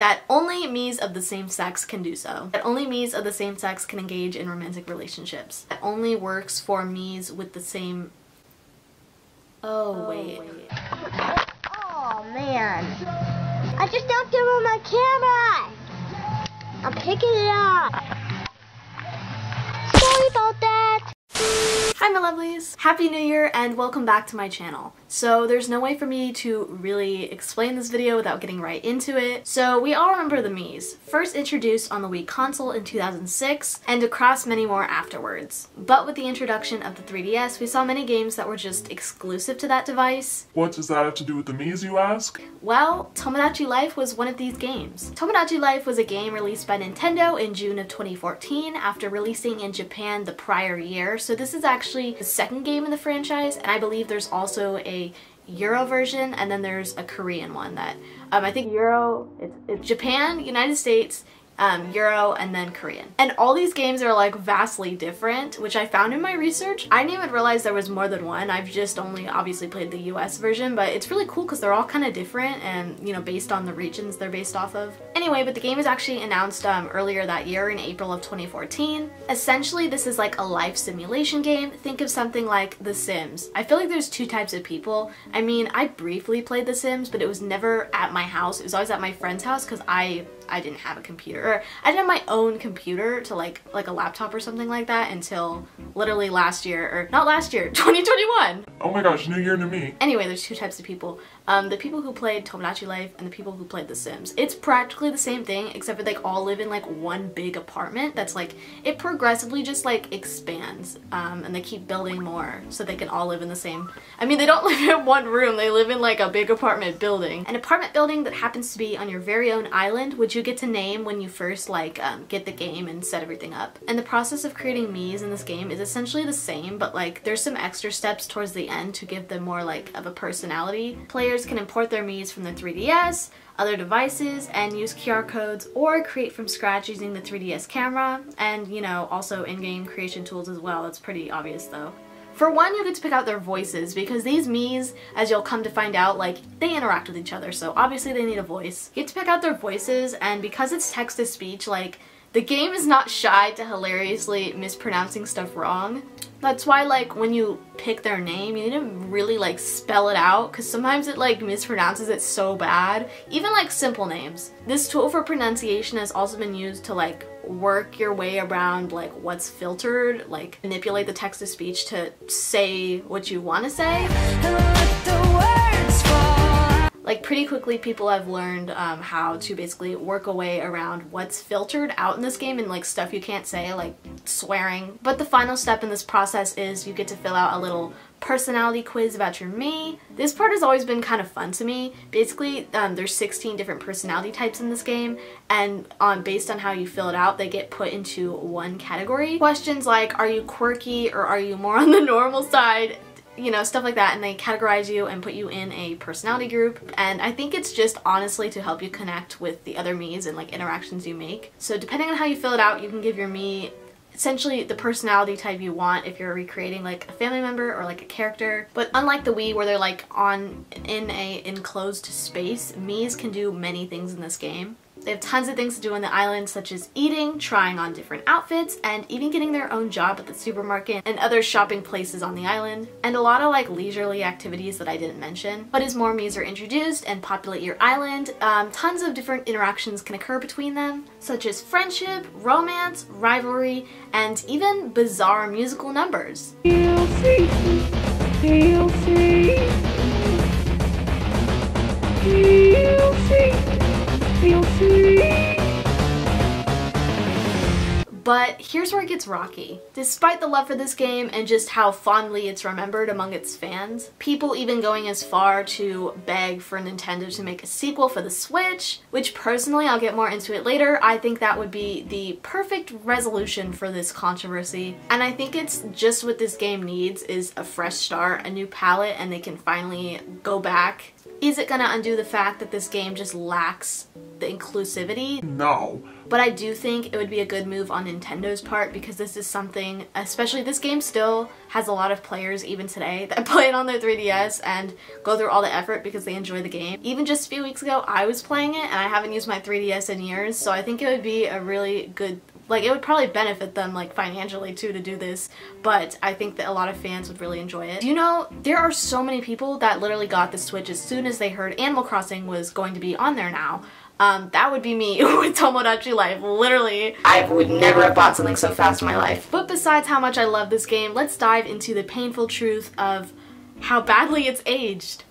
That only Miis of the same sex can do so. That only Miis of the same sex can engage in romantic relationships. That only works for Miis with the same... Oh, wait. Oh, man. I just knocked over my camera! I'm picking it up. Sorry about that. Hi my lovelies! Happy New Year and welcome back to my channel. So there's no way for me to really explain this video without getting right into it. So we all remember the Miis, first introduced on the Wii console in 2006 and across many more afterwards. But with the introduction of the 3DS, we saw many games that were just exclusive to that device. What does that have to do with the Miis, you ask? Well, Tomodachi Life was one of these games. Tomodachi Life was a game released by Nintendo in June of 2014 after releasing in Japan the prior year. So this is actually the second game in the franchise, and I believe there's also a Euro version and then there's a Korean one that I think Euro, it's Japan, United States, Euro, and then Korean. And all these games are like vastly different, which I found in my research. I didn't even realize there was more than one. I've just only obviously played the US version, but it's really cool because they're all kind of different and, you know, based on the regions they're based off of. Anyway, but the game was actually announced earlier that year in April of 2014. Essentially, this is like a life simulation game. Think of something like The Sims. I feel like there's two types of people. I mean, I briefly played The Sims, but it was never at my house. It was always at my friend's house because I didn't have a computer, or I didn't have my own computer to like a laptop or something like that until literally last year, or not last year, 2021! Oh my gosh, new year, new me. Anyway, there's two types of people. The people who played Tomodachi Life and the people who played The Sims. It's practically the same thing, except for they all live in like one big apartment that's like, it progressively just like expands, and they keep building more so they can all live in the same, I mean, they don't live in one room, they live in like a big apartment building. An apartment building that happens to be on your very own island, which you get to name when you first like get the game and set everything up. And the process of creating Miis in this game is essentially the same, but like there's some extra steps towards the end to give them more like of a personality. Players can import their Miis from the 3DS, other devices, and use QR codes or create from scratch using the 3DS camera, and you know, also in-game creation tools as well. It's pretty obvious though. For one, you get to pick out their voices because these Miis, as you'll come to find out, like, they interact with each other, so obviously they need a voice. You get to pick out their voices, and because it's text-to-speech, like, the game is not shy to hilariously mispronouncing stuff wrong. That's why, like, when you pick their name, you need to really, like, spell it out, because sometimes it, like, mispronounces it so bad. Even, like, simple names. This tool for pronunciation has also been used to, like, work your way around, like, what's filtered, like, manipulate the text-to-speech to say what you want to say. Like, pretty quickly people have learned how to basically work a way around what's filtered out in this game and like stuff you can't say, like swearing. But the final step in this process is you get to fill out a little personality quiz about your Mii. This part has always been kind of fun to me. Basically, there's 16 different personality types in this game, and based on how you fill it out, they get put into one category. Questions like, are you quirky or are you more on the normal side? You know, stuff like that, and they categorize you and put you in a personality group. And I think it's just honestly to help you connect with the other Miis and like interactions you make. So depending on how you fill it out, you can give your Mii essentially the personality type you want if you're recreating like a family member or like a character. But unlike the Wii where they're like in a enclosed space, Miis can do many things in this game. They have tons of things to do on the island, such as eating, trying on different outfits, and even getting their own job at the supermarket and other shopping places on the island. And a lot of like leisurely activities that I didn't mention. But as more Miis are introduced and populate your island, tons of different interactions can occur between them, such as friendship, romance, rivalry, and even bizarre musical numbers. But here's where it gets rocky. Despite the love for this game and just how fondly it's remembered among its fans, people even going as far to beg for Nintendo to make a sequel for the Switch, which personally, I'll get more into it later, I think that would be the perfect resolution for this controversy. And I think it's just what this game needs is a fresh start, a new palette, and they can finally go back. Is it gonna undo the fact that this game just lacks the inclusivity. No. But I do think it would be a good move on Nintendo's part, because this is something, especially this game still has a lot of players even today that play it on their 3DS and go through all the effort because they enjoy the game. Even just a few weeks ago I was playing it and I haven't used my 3DS in years, so I think it would be a really good, like, it would probably benefit them, like, financially too to do this, but I think that a lot of fans would really enjoy it. You know, there are so many people that literally got the Switch as soon as they heard Animal Crossing was going to be on there now. That would be me with Tomodachi Life. Literally, I would never have bought something so fast in my life. But besides how much I love this game, let's dive into the painful truth of how badly it's aged.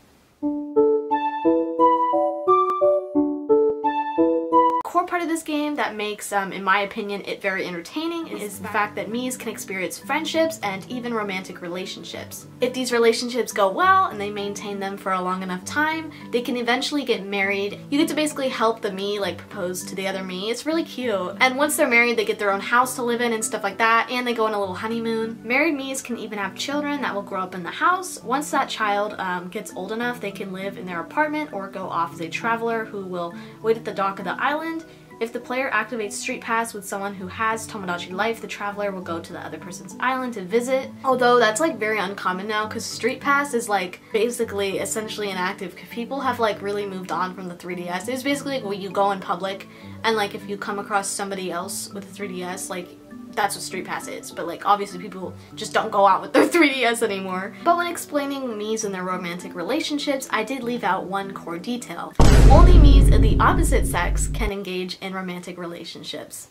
Core part of this game that makes, in my opinion, it very entertaining is the fact that Miis can experience friendships and even romantic relationships. If these relationships go well and they maintain them for a long enough time, they can eventually get married. You get to basically help the Mii, like, propose to the other Mii. It's really cute. And once they're married, they get their own house to live in and stuff like that, and they go on a little honeymoon. Married Miis can even have children that will grow up in the house. Once that child gets old enough, they can live in their apartment or go off as a traveler who will wait at the dock of the island. If the player activates Street Pass with someone who has Tomodachi Life, the traveler will go to the other person's island to visit. Although that's, like, very uncommon now, because Street Pass is, like, basically essentially inactive. People have, like, really moved on from the 3DS. It's basically like when you go in public and, like, if you come across somebody else with a 3DS, like, that's what Street Pass is, but, like, obviously people just don't go out with their 3DS anymore. But when explaining Miis and their romantic relationships, I did leave out one core detail. Only Miis of the opposite sex can engage in romantic relationships.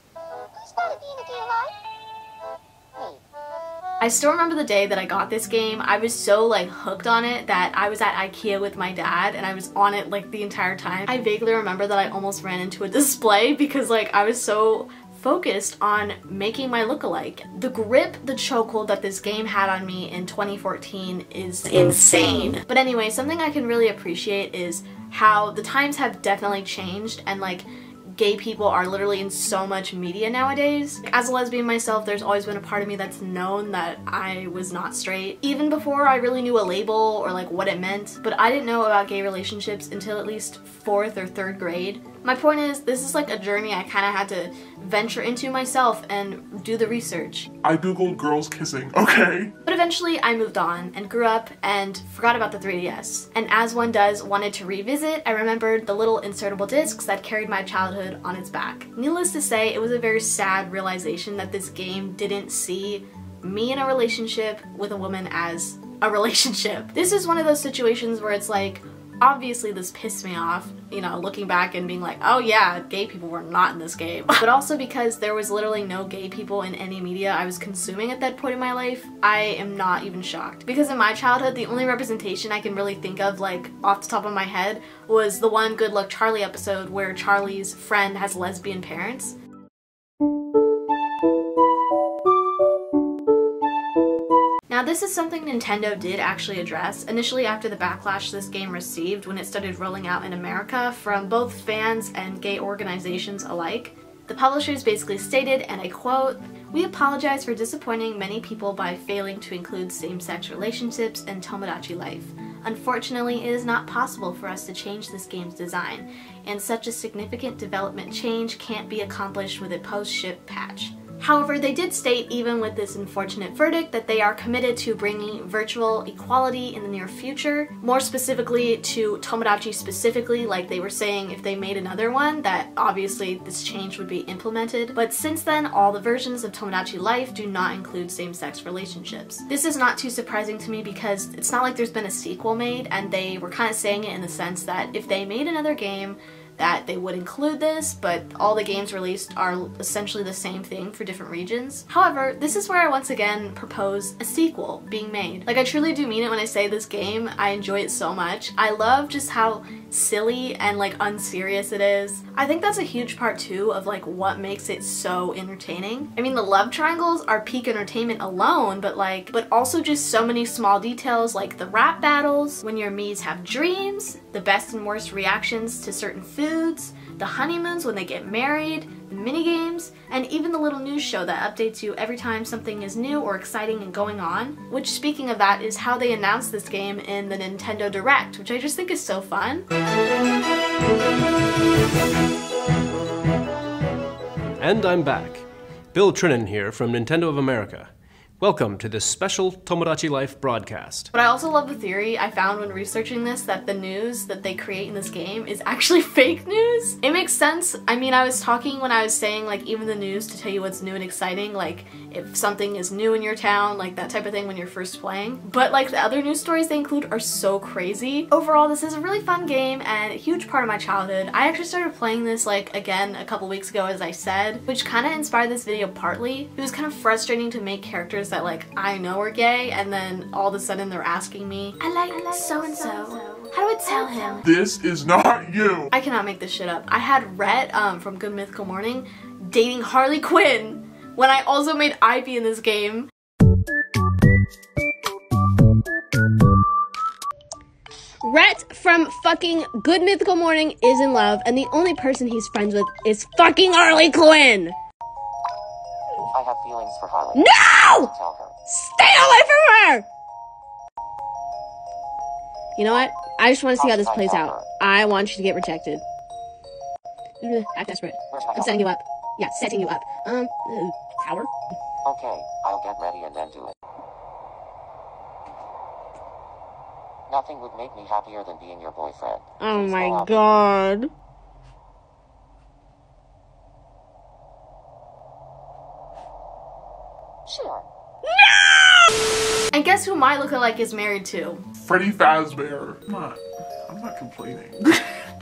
I still remember the day that I got this game. I was so, like, hooked on it that I was at IKEA with my dad and I was on it, like, the entire time. I vaguely remember that I almost ran into a display because, like, I was so focused on making my look-alike. The grip, the chokehold that this game had on me in 2014 is insane. But anyway, something I can really appreciate is how the times have definitely changed, and, like, gay people are literally in so much media nowadays. As a lesbian myself, there's always been a part of me that's known that I was not straight, even before I really knew a label or, like, what it meant. But I didn't know about gay relationships until at least 4th or 3rd grade. My point is, this is like a journey I kind of had to venture into myself and do the research. I googled girls kissing, okay? But eventually I moved on and grew up and forgot about the 3DS. And as one does, wanted to revisit, I remembered the little insertable discs that carried my childhood on its back. Needless to say, it was a very sad realization that this game didn't see me in a relationship with a woman as a relationship. This is one of those situations where it's like, obviously this pissed me off, you know, looking back and being like, oh yeah, gay people were not in this game. But also because there was literally no gay people in any media I was consuming at that point in my life, I am not even shocked. Because in my childhood, the only representation I can really think of, like, off the top of my head, was the one Good Luck Charlie episode where Charlie's friend has lesbian parents. Now this is something Nintendo did actually address, initially after the backlash this game received when it started rolling out in America from both fans and gay organizations alike. The publishers basically stated, and I quote, "We apologize for disappointing many people by failing to include same-sex relationships in Tomodachi Life. Unfortunately, it is not possible for us to change this game's design, and such a significant development change can't be accomplished with a post-ship patch." However, they did state, even with this unfortunate verdict, that they are committed to bringing virtual equality in the near future. More specifically to Tomodachi specifically, like they were saying if they made another one, that obviously this change would be implemented. But since then, all the versions of Tomodachi Life do not include same-sex relationships. This is not too surprising to me because it's not like there's been a sequel made, and they were kind of saying it in the sense that if they made another game, that they would include this, but all the games released are essentially the same thing for different regions. However, this is where I once again propose a sequel being made. Like, I truly do mean it when I say this game, I enjoy it so much. I love just how silly and, like, unserious it is. I think that's a huge part too of, like, what makes it so entertaining. I mean, the love triangles are peak entertainment alone, but also just so many small details, like the rap battles, when your Miis have dreams, the best and worst reactions to certain foods, the honeymoons when they get married, the minigames, and even the little news show that updates you every time something is new or exciting and going on. Which, speaking of that, is how they announced this game in the Nintendo Direct, which I just think is so fun. And I'm back. Bill Trinan here from Nintendo of America. Welcome to this special Tomodachi Life broadcast. But I also love the theory I found when researching this that the news that they create in this game is actually fake news. It makes sense. I mean, I was talking when I was saying like even the news to tell you what's new and exciting, like if something is new in your town, like that type of thing when you're first playing. But like the other news stories they include are so crazy. Overall, this is a really fun game and a huge part of my childhood. I actually started playing this like again a couple weeks ago, as I said, which kind of inspired this video partly. It was kind of frustrating to make characters that like I know are gay and then all of a sudden they're asking me, I like so-and-so. How do I tell him? This is not you. I cannot make this shit up. I had Rhett from Good Mythical Morning dating Harley Quinn when I also made Ivy in this game. Rhett from fucking Good Mythical Morning is in love, and the only person he's friends with is fucking Harley Quinn! I have feelings for Harley. No! Tell her. Stay away from her! You know what? I just want to see how this plays out. I want you to get rejected. Act desperate. I'm setting you up. Yeah, setting you up. Tower? Okay, I'll get ready and then do it. Nothing would make me happier than being your boyfriend. Oh Please my go out. god. Sure. And guess who my lookalike is married to? Freddy Fazbear. I'm not complaining.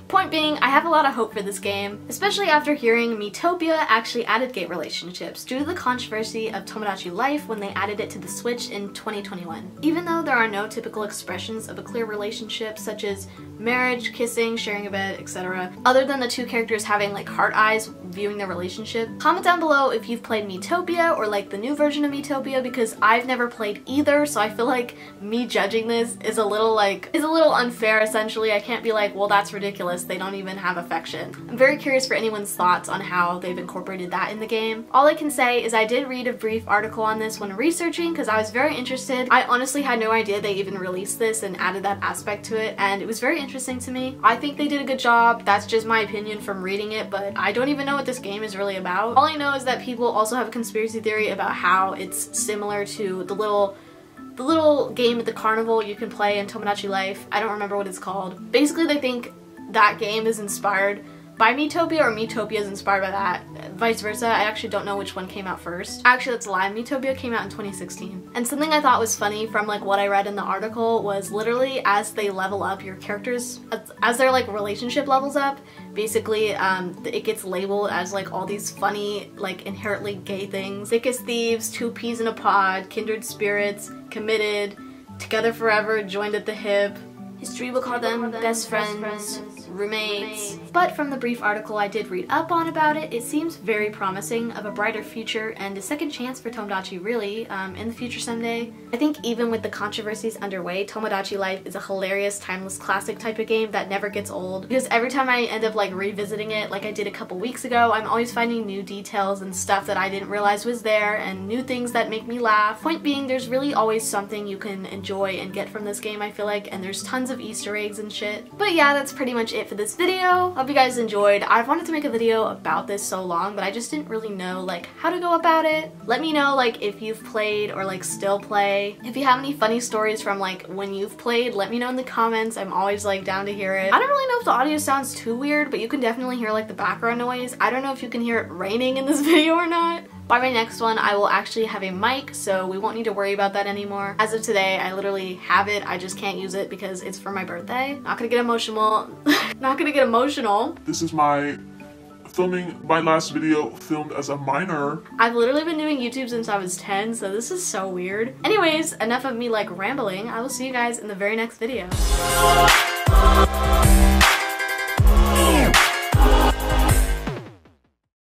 Point being, I have a lot of hope for this game, especially after hearing Miitopia actually added gay relationships due to the controversy of Tomodachi Life when they added it to the Switch in 2021. Even though there are no typical expressions of a clear relationship such as marriage, kissing, sharing a bed, etc., other than the two characters having like heart eyes viewing their relationship. Comment down below if you've played Miitopia or like the new version of Miitopia, because I've never played either, so I feel like me judging this is a little unfair essentially. I can't be like, well, that's ridiculous, they don't even have affection. I'm very curious for anyone's thoughts on how they've incorporated that in the game. All I can say is I did read a brief article on this when researching because I was very interested. I honestly had no idea they even released this and added that aspect to it, and it was very interesting to me. I think they did a good job. That's just my opinion from reading it, but I don't even know what this game is really about. All I know is that people also have a conspiracy theory about how it's similar to the little game at the carnival you can play in Tomodachi Life. I don't remember what it's called. Basically, they think that game is inspired by Miitopia or Miitopia is inspired by that. Vice versa. I actually don't know which one came out first. Actually, that's a lie. Miitopia came out in 2016. And something I thought was funny from like what I read in the article was literally as they level up your characters, as their like relationship levels up, basically it gets labeled as like all these funny, like inherently gay things. Thick as thieves, two peas in a pod, kindred spirits, committed, together forever, joined at the hip. History will call them best friends, roommates. But from the brief article I did read up on about it, it seems very promising of a brighter future and a second chance for Tomodachi really in the future someday. I think even with the controversies underway, Tomodachi Life is a hilarious, timeless classic type of game that never gets old, because every time I end up like revisiting it like I did a couple weeks ago, I'm always finding new details and stuff that I didn't realize was there and new things that make me laugh. Point being, there's really always something you can enjoy and get from this game, I feel like, and there's tons of Easter eggs and shit. But yeah, that's pretty much it for this video. Hope you guys enjoyed. I've wanted to make a video about this so long, but I just didn't really know like how to go about it. Let me know like if you've played or like still play. If you have any funny stories from like when you've played, let me know in the comments. I'm always like down to hear it. I don't really know if the audio sounds too weird, but you can definitely hear like the background noise. I don't know if you can hear it raining in this video or not. By my next one, I will actually have a mic, so we won't need to worry about that anymore. As of today, I literally have it, I just can't use it because it's for my birthday. Not gonna get emotional. Not gonna get emotional. This is my last video filmed as a minor. I've literally been doing YouTube since I was 10, so this is so weird. Anyways, enough of me like rambling. I will see you guys in the very next video.